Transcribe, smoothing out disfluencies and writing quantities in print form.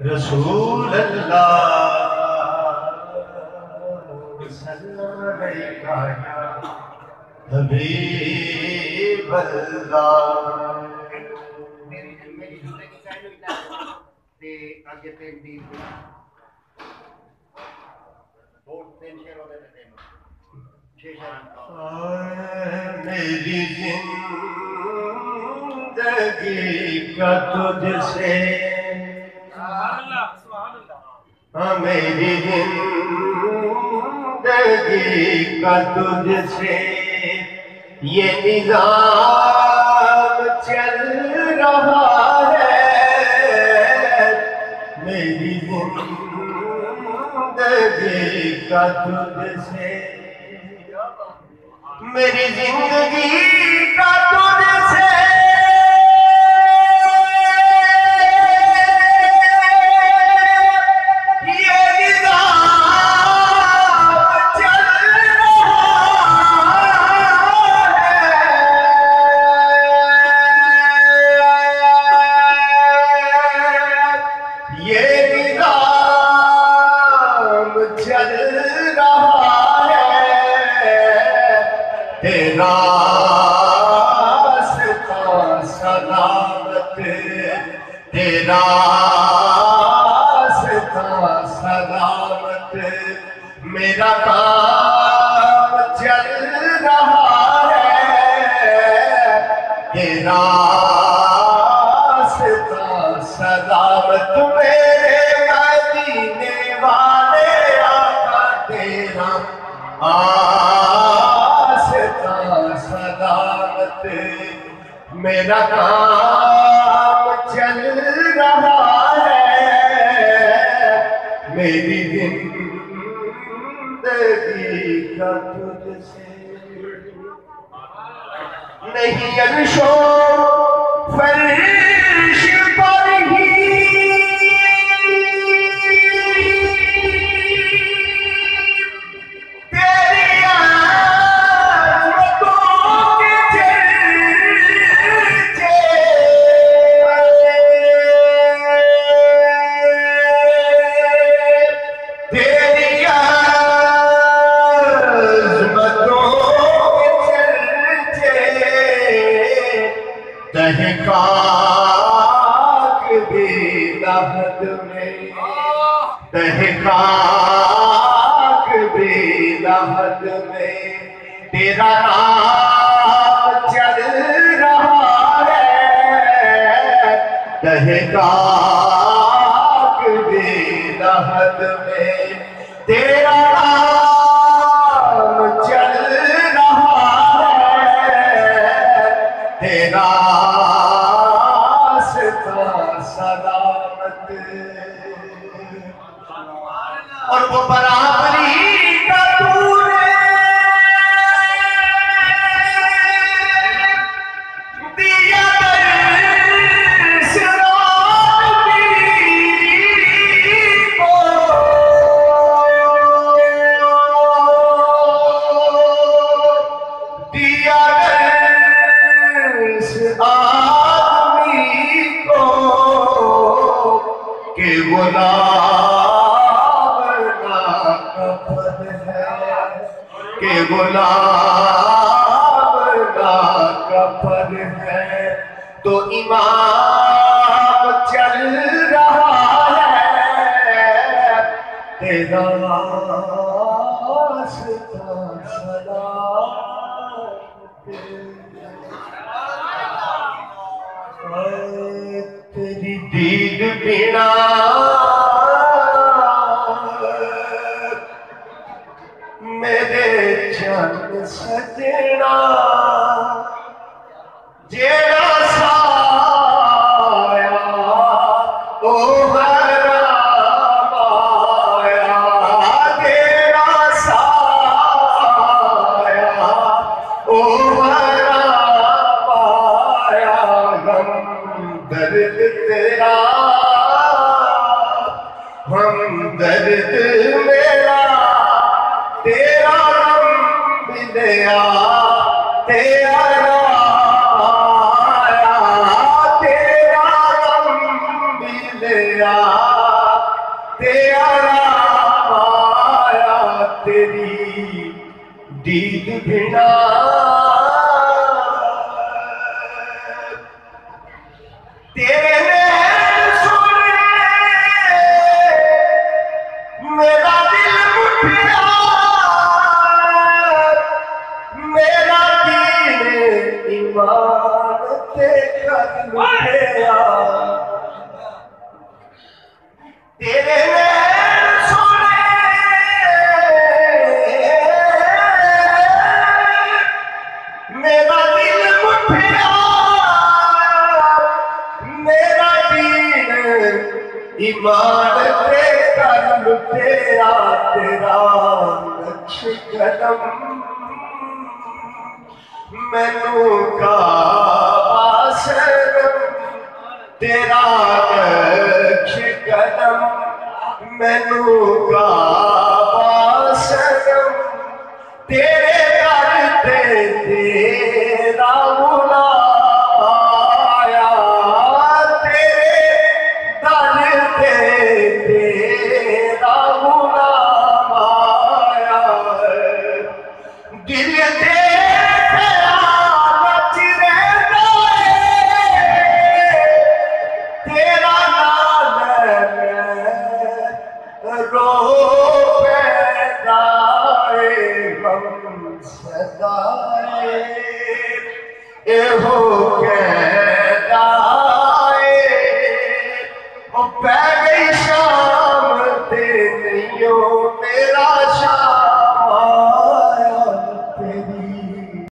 रसूल अल्लाह सल्लल्लाहु अलैहि हबीब अल्लाह। मेरी जिंदगी का ही ना ते आगे ते दी दो तीन शेर हो गए थे छह शेर मेरी जिंदगी का तुझसे मेरी जिंदगी का तुझसे ये निज़ाम चल रहा है। मेरी जिंदगी का तुझसे, मेरी जिंदगी का तुझसे तेरा सलामत, तेरा सलामत, मेरा काम चल रहा है। तेरा सलामत मेरे मदीने वाले आका, तेरा सलामत, मेरा काम चल रहा है। मेरी जिंदगी का तुझसे नहीं अर्शो फर्श पर ही तहकाक भी लहद में, तहकाक भी लहद में तेरा नाम चल रहा है। तहकाक भी लहद में तेरा नाम चल रहा है। तेरा सलामत और वो बराबरी का तूने दिया को दिया के गुलाम ना कफन है, के गुलाम ना कफन है। तो इमाम चल रहा है। तेरा तेरी दीद बिना मेरे चंद सजना जेड़ा साया ओ हराम आया, तेरा साया ओ हराम आया। गम दर्द तेरा, हम दर्द मेरा, तेरा गम मिलया, तेरा आया, तेरा गम मिलया। प्यारा माया तेरी दीद बिना तेरे नैन सोने मेरा दिल मुठिया मेरा दीन ईमान ते कर मुठिया तेरे नैन सोने मेरा दिल मुठिया मेरा दीन ईमान ते कर लुटेरा तेरा नक्श कदम मैनू का आसरम तेरा नक्श कदम मैनू का आसरम तेरे दर ते तेरा बुलाया तेरे दर ते तेरा बुलाया दिल ते ख्यालत रहता है तेरा नाम रो पैदाए हम सदाए एहो के